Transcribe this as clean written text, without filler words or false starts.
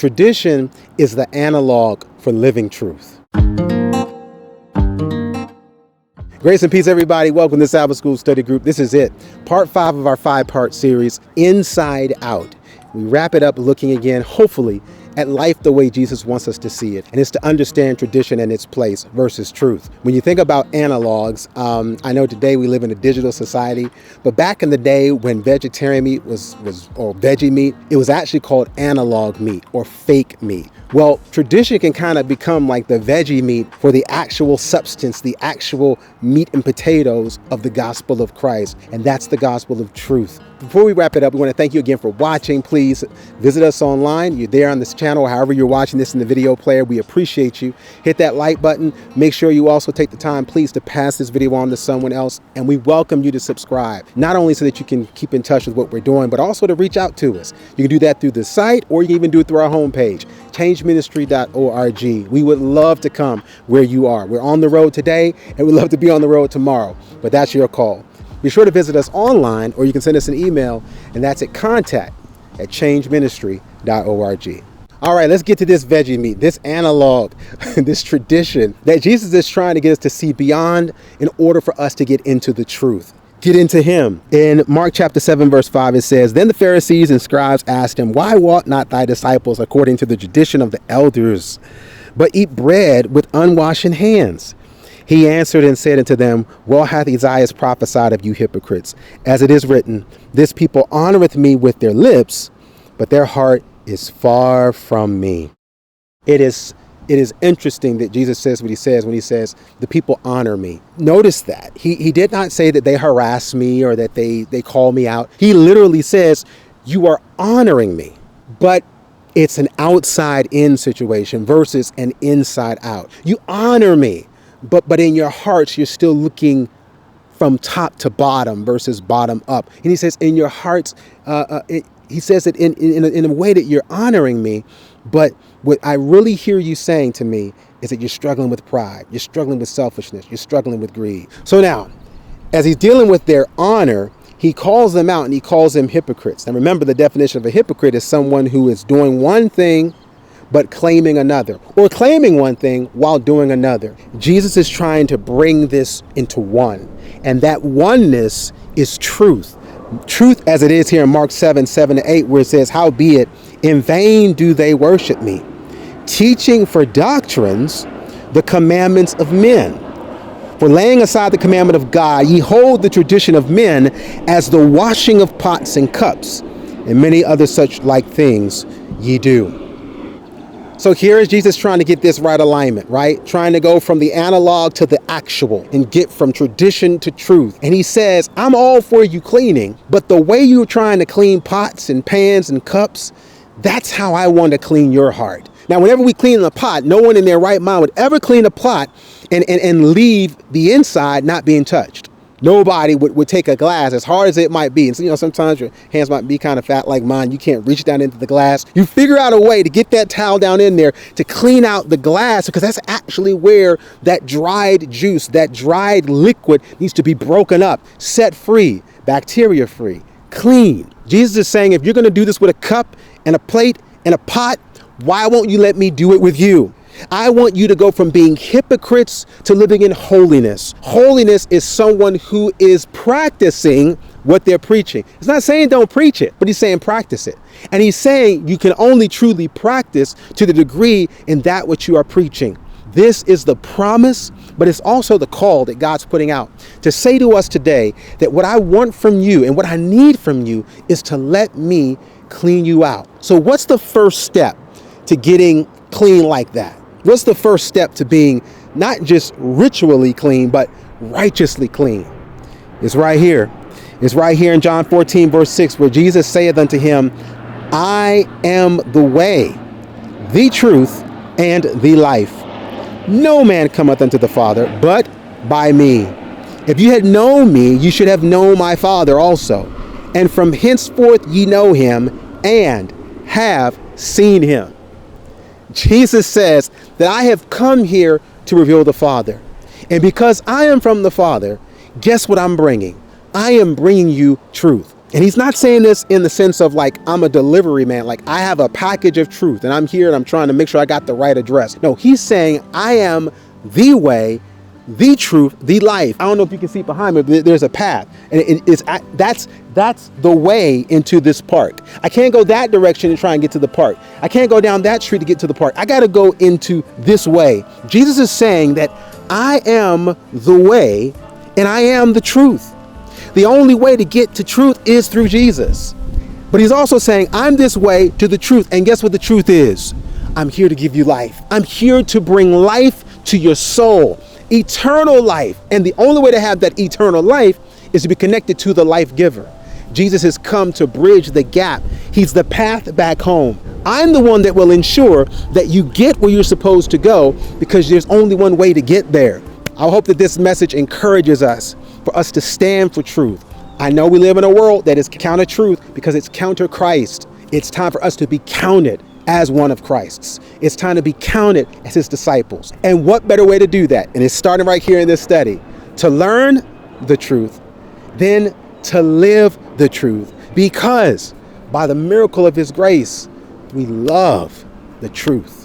Tradition is the analog for living truth. Grace and peace, everybody. Welcome to Sabbath School Study Group. This is it. Part 5 of our 5-part series, Inside Out. We wrap it up looking again, hopefully, at life the way Jesus wants us to see it. And it's to understand tradition and its place versus truth. When you think about analogs, I know today we live in a digital society, but back in the day when vegetarian meat was or veggie meat, it was actually called analog meat or fake meat. Well, tradition can kind of become like the veggie meat for the actual substance, the actual meat and potatoes of the gospel of Christ. And that's the gospel of truth. Before we wrap it up, we want to thank you again for watching. Please visit us online. You're there on this channel, however you're watching this in the video player. We appreciate you. Hit that like button. Make sure you also take the time, please, to pass this video on to someone else. And we welcome you to subscribe, not only so that you can keep in touch with what we're doing, but also to reach out to us. You can do that through the site, or you can even do it through our homepage, changeministry.org. We would love to come where you are. We're on the road today, and we'd love to be on the road tomorrow, but that's your call. Be sure to visit us online, or you can send us an email, and that's at contact@changeministry.org. All right, let's get to this veggie meat, this analog, this tradition that Jesus is trying to get us to see beyond in order for us to get into the truth. Get into him. In Mark chapter 7, verse 5, it says, "Then the Pharisees and scribes asked him, 'Why walk not thy disciples according to the tradition of the elders, but eat bread with unwashed hands?' He answered and said unto them, Well hath Isaiah prophesied of you hypocrites, as it is written, This people honoreth me with their lips, but their heart is far from me." It is interesting that Jesus says what he says when he says, the people honor me. Notice that. He did not say that they harass me or that they call me out. He literally says, you are honoring me, but it's an outside in situation versus an inside out. You honor me, but in your hearts, you're still looking from top to bottom versus bottom up. And he says, in your hearts, he says it in a way that you're honoring me. But what I really hear you saying to me is that you're struggling with pride. You're struggling with selfishness. You're struggling with greed. So now, as he's dealing with their honor, he calls them out and he calls them hypocrites. Now remember, the definition of a hypocrite is someone who is doing one thing but claiming another, or claiming one thing while doing another. Jesus is trying to bring this into one, and that oneness is truth. Truth as it is here in Mark 7:7-8, where it says, "Howbeit, in vain do they worship me, teaching for doctrines the commandments of men. For laying aside the commandment of God, ye hold the tradition of men as the washing of pots and cups, and many other such like things ye do." So here is Jesus trying to get this right alignment, right? Trying to go from the analog to the actual and get from tradition to truth. And he says, I'm all for you cleaning, but the way you're trying to clean pots and pans and cups, that's how I want to clean your heart. Now, whenever we clean a pot, no one in their right mind would ever clean a pot and leave the inside not being touched. Nobody would take a glass, as hard as it might be. And so, sometimes your hands might be kind of fat like mine. You can't reach down into the glass. You figure out a way to get that towel down in there to clean out the glass, because that's actually where that dried juice, that dried liquid needs to be broken up, set free, bacteria free, clean. Jesus is saying, if you're going to do this with a cup and a plate and a pot, why won't you let me do it with you? I want you to go from being hypocrites to living in holiness. Holiness is someone who is practicing what they're preaching. It's not saying don't preach it, but he's saying practice it. And he's saying you can only truly practice to the degree in that which you are preaching. This is the promise, but it's also the call that God's putting out to say to us today that what I want from you and what I need from you is to let me clean you out. So what's the first step to getting clean like that? What's the first step to being not just ritually clean, but righteously clean? It's right here. It's right here in John 14, verse 6, where Jesus saith unto him, I am the way, the truth, and the life. No man cometh unto the Father but by me. If you had known me, you should have known my Father also. And from henceforth ye know him and have seen him. Jesus says that I have come here to reveal the Father. And because I am from the Father, guess what I'm bringing? I am bringing you truth. And he's not saying this in the sense of like, I'm a delivery man, like I have a package of truth and I'm here and I'm trying to make sure I got the right address. No, he's saying I am the way, the truth, the life. I don't know if you can see behind me, but there's a path, and that's the way into this park. I can't go that direction and try and get to the park. I can't go down that street to get to the park. I got to go into this way. Jesus is saying that I am the way and I am the truth. The only way to get to truth is through Jesus. But he's also saying, I'm this way to the truth. And guess what the truth is? I'm here to give you life. I'm here to bring life to your soul. Eternal life. And the only way to have that eternal life is to be connected to the life giver. Jesus has come to bridge the gap. He's the path back home. I'm the one that will ensure that you get where you're supposed to go, because there's only one way to get there. I hope that this message encourages us for us to stand for truth. I know we live in a world that is counter truth because it's counter Christ. It's time for us to be counted as one of Christ's. It's time to be counted as his disciples. And what better way to do that? And it's starting right here in this study, to learn the truth, then to live the truth, because by the miracle of his grace, we love the truth.